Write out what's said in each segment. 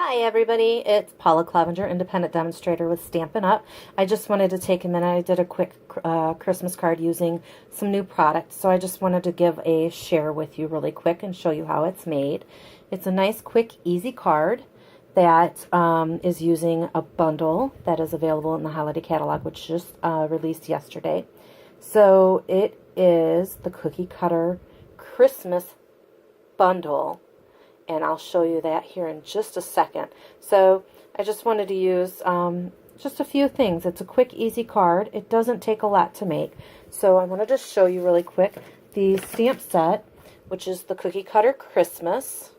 Hi everybody, it's Paula Clevenger, independent demonstrator with Stampin' Up. I just wanted to take a minute. I did a quick Christmas card using some new products, so I just wanted to give a share with you really quick and show you how it's made. It's a nice, quick, easy card that is using a bundle that is available in the holiday catalog, which just released yesterday. So it is the Cookie Cutter Christmas bundle, and I'll show you that here in just a second. So I just wanted to use just a few things. It's a quick, easy card. It doesn't take a lot to make. So I want to just show you really quick the stamp set, which is the Cookie Cutter Christmas,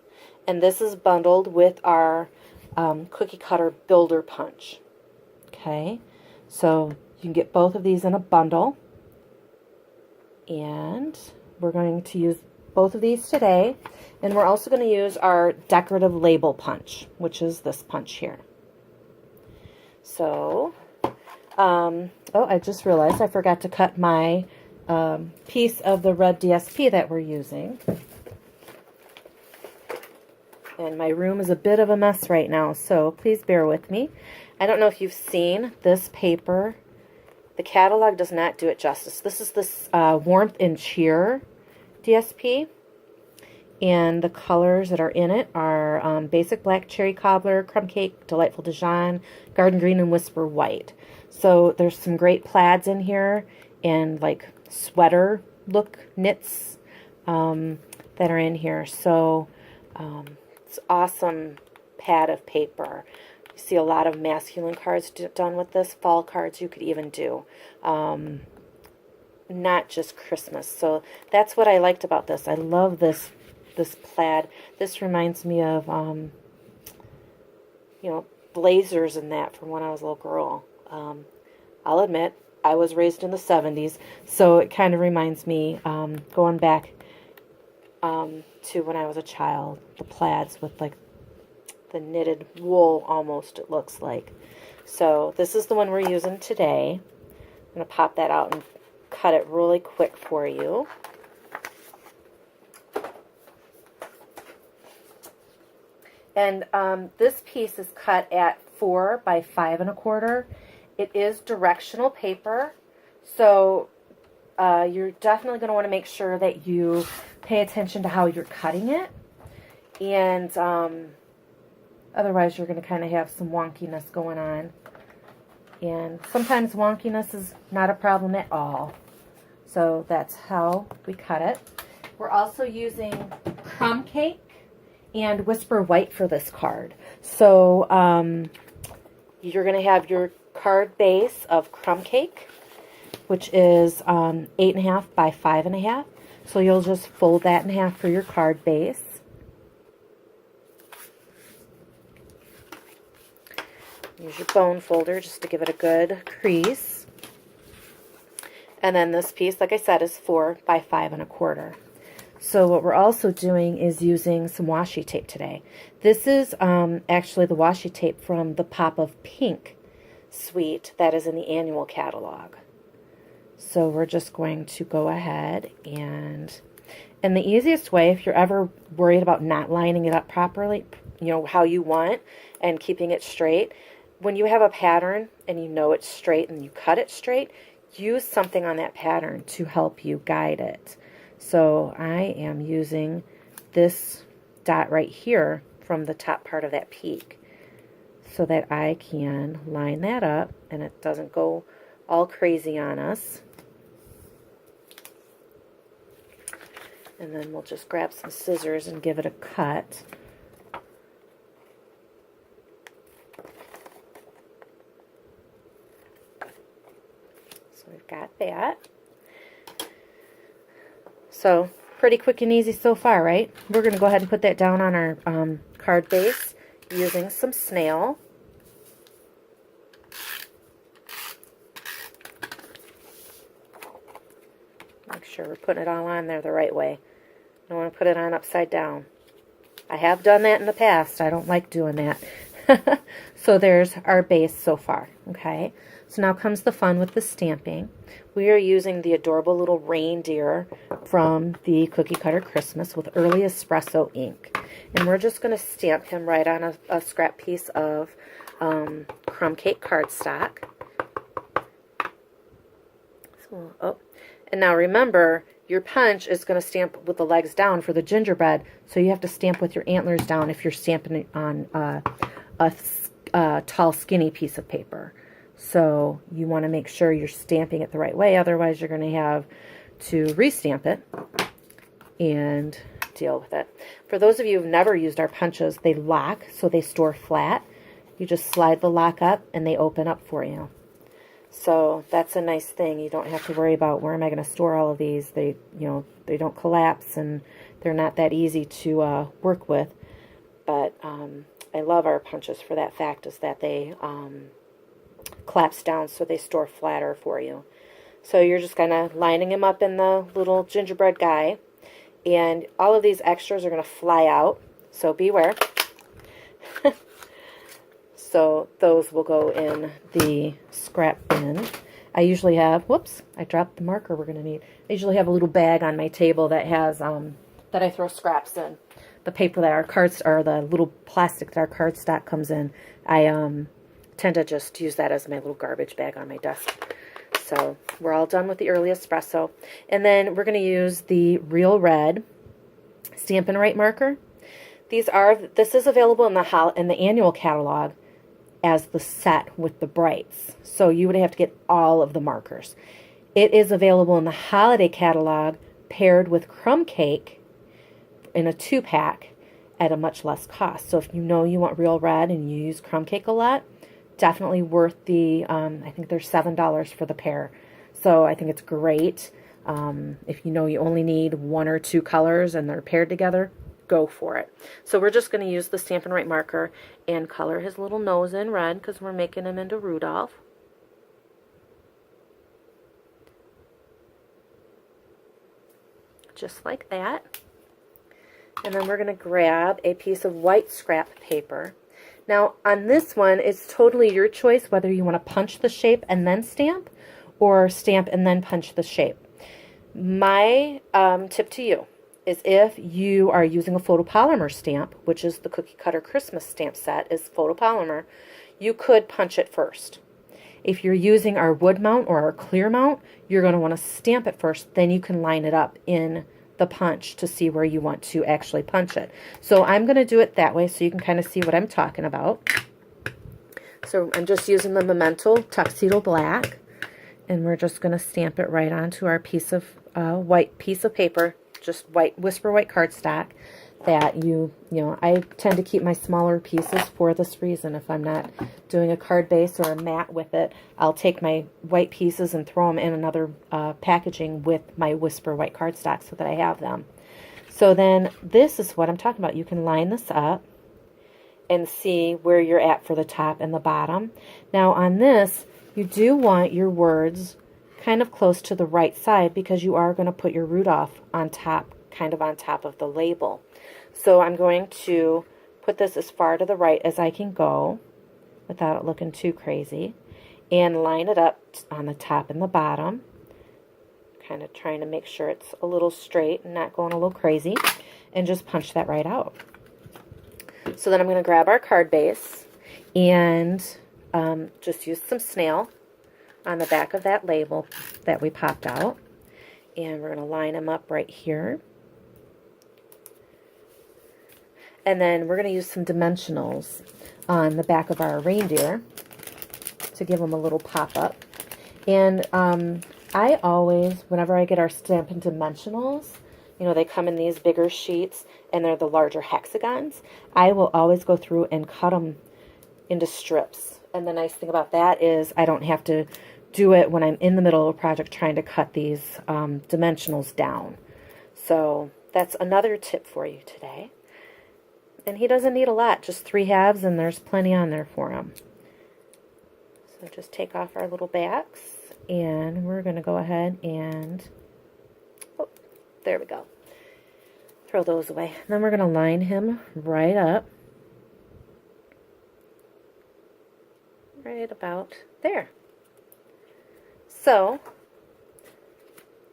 and this is bundled with our Cookie Cutter Builder Punch. Okay, so you can get both of these in a bundle, and we're going to use both of these today, and we're also going to use our decorative label punch, which is this punch here. So, oh, I just realized I forgot to cut my piece of the red DSP that we're using. And my room is a bit of a mess right now, so please bear with me. I don't know if you've seen this paper. The catalog does not do it justice. This is this Warmth and Cheer DSP, and the colors that are in it are Basic Black, Cherry Cobbler, Crumb Cake, Delightful Dijon, Garden Green, and Whisper White. So there's some great plaids in here and like sweater look knits that are in here. So it's awesome pad of paper. You see a lot of masculine cards done with this. Fall cards you could even do. Not just Christmas. So that's what I liked about this. I love this plaid. This reminds me of you know, blazers and that from when I was a little girl. I'll admit I was raised in the 70s, so it kind of reminds me going back to when I was a child, the plaids with like the knitted wool almost, it looks like. So this is the one we're using today. I'm going to pop that out and cut it really quick for you. And this piece is cut at 4 by 5 1/4. It is directional paper, so you're definitely going to want to make sure that you pay attention to how you're cutting it, and otherwise you're going to kind of have some wonkiness going on. And sometimes wonkiness is not a problem at all. So that's how we cut it. We're also using Crumb Cake and Whisper White for this card. So you're going to have your card base of Crumb Cake, which is 8 1/2 by 5 1/2. So you'll just fold that in half for your card base. Use your bone folder just to give it a good crease. And then this piece, like I said, is 4 by 5 1/4. So what we're also doing is using some washi tape today. This is actually the washi tape from the Pop of Pink suite that is in the annual catalog. So we're just going to go ahead and the easiest way, if you're ever worried about not lining it up properly, you know, how you want, and keeping it straight, when you have a pattern and you know it's straight and you cut it straight, use something on that pattern to help you guide it. So I am using this dot right here from the top part of that peak so that I can line that up and it doesn't go all crazy on us. And then we'll just grab some scissors and give it a cut. So we've got that. So pretty quick and easy so far, right? We're going to go ahead and put that down on our card base using some snail. Make sure we're putting it all on there the right way. I don't want to put it on upside down. I have done that in the past. I don't like doing that. So there's our base so far, okay? So now comes the fun with the stamping. We are using the adorable little reindeer from the Cookie Cutter Christmas with Early Espresso ink. And we're just going to stamp him right on a scrap piece of crumb cake cardstock. So, oh, and now remember, your punch is going to stamp with the legs down for the gingerbread, so you have to stamp with your antlers down if you're stamping it on a tall, skinny piece of paper. So you want to make sure you're stamping it the right way, otherwise you're going to have to restamp it and deal with it. For those of you who've never used our punches, they lock, so they store flat. You just slide the lock up and they open up for you. So that's a nice thing. You don't have to worry about where am I going to store all of these. They, they don't collapse and they're not that easy to work with. But I love our punches for that fact, is that they collapse down so they store flatter for you. So you're just kind of lining them up in the little gingerbread guy. And all of these extras are going to fly out, so beware. So those will go in the scrap bin. I usually have, whoops, I dropped the marker we're going to need. I usually have a little bag on my table that has, that I throw scraps in. The paper that our cards, or the little plastic that our cardstock comes in, I tend to just use that as my little garbage bag on my desk. So we're all done with the early espresso. And then we're going to use the Real Red Stampin' Right marker. This is available in the annual catalog as the set with the brights. So you would have to get all of the markers. It is available in the holiday catalog paired with crumb cake in a 2-pack at a much less cost. So if you know you want Real Red and you use crumb cake a lot, definitely worth the, I think they're $7 for the pair. So I think it's great. If you know you only need 1 or 2 colors and they're paired together, go for it. So we're just going to use the Stampin' Right marker and color his little nose in red because we're making him into Rudolph. Just like that. And then we're going to grab a piece of white scrap paper. Now on this one, it's totally your choice whether you want to punch the shape and then stamp, or stamp and then punch the shape. My tip to you is if you are using a photopolymer stamp, which is the Cookie Cutter Christmas stamp set is photopolymer, you could punch it first. If you're using our wood mount or our clear mount, you're going to want to stamp it first, then you can line it up in the punch to see where you want to actually punch it. So I'm going to do it that way so you can kind of see what I'm talking about. So I'm just using the Memento Tuxedo Black, and we're just going to stamp it right onto our piece of white piece of paper, just white Whisper White cardstock. That I tend to keep my smaller pieces for this reason. If I'm not doing a card base or a mat with it, I'll take my white pieces and throw them in another packaging with my Whisper White cardstock so that I have them. So then this is what I'm talking about. You can line this up and see where you're at for the top and the bottom. Now on this, you do want your words kind of close to the right side because you are going to put your Rudolph on top, kind of on top of the label. So I'm going to put this as far to the right as I can go without it looking too crazy, and line it up on the top and the bottom, kind of trying to make sure it's a little straight and not going a little crazy, and just punch that right out. So then I'm going to grab our card base and just use some snail on the back of that label that we popped out, and we're going to line them up right here. And then we're going to use some dimensionals on the back of our reindeer to give them a little pop-up. And I always, whenever I get our Stampin' Dimensionals, they come in these bigger sheets and they're the larger hexagons, I will always go through and cut them into strips. And the nice thing about that is I don't have to do it when I'm in the middle of a project trying to cut these dimensionals down. So that's another tip for you today. And he doesn't need a lot, just 3 halves, and there's plenty on there for him. So just take off our little backs, and we're going to go ahead and, oh, there we go. Throw those away. And then we're going to line him right up. Right about there. So,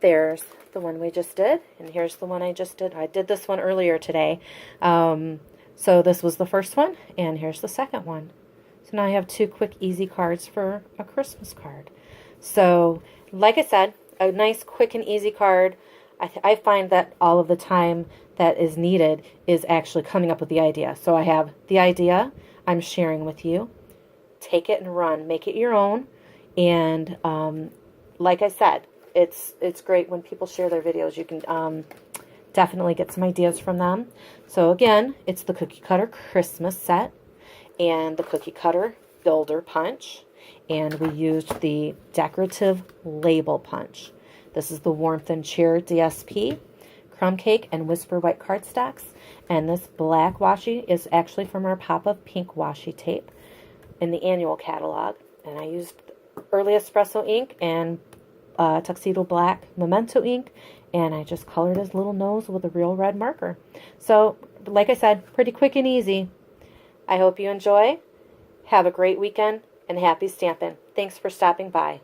there's the one we just did, and here's the one I just did. I did this one earlier today. So this was the first one, and here's the second one. So now I have 2 quick, easy cards for a Christmas card. So, like I said, a nice, quick, and easy card. I find that all of the time that is needed is actually coming up with the idea. So I have the idea, I'm sharing with you. Take it and run. Make it your own. And like I said, it's great when people share their videos. You can definitely get some ideas from them. So again, it's the Cookie Cutter Christmas set and the Cookie Cutter Builder Punch. And we used the decorative label punch. This is the Warmth and Cheer DSP, Crumb Cake, and Whisper White cardstocks. And this black washi is actually from our pop-up pink washi tape in the annual catalog. And I used Early Espresso ink and Tuxedo Black Memento ink. And I just colored his little nose with a real red marker. So, like I said, pretty quick and easy. I hope you enjoy. Have a great weekend and happy stamping. Thanks for stopping by.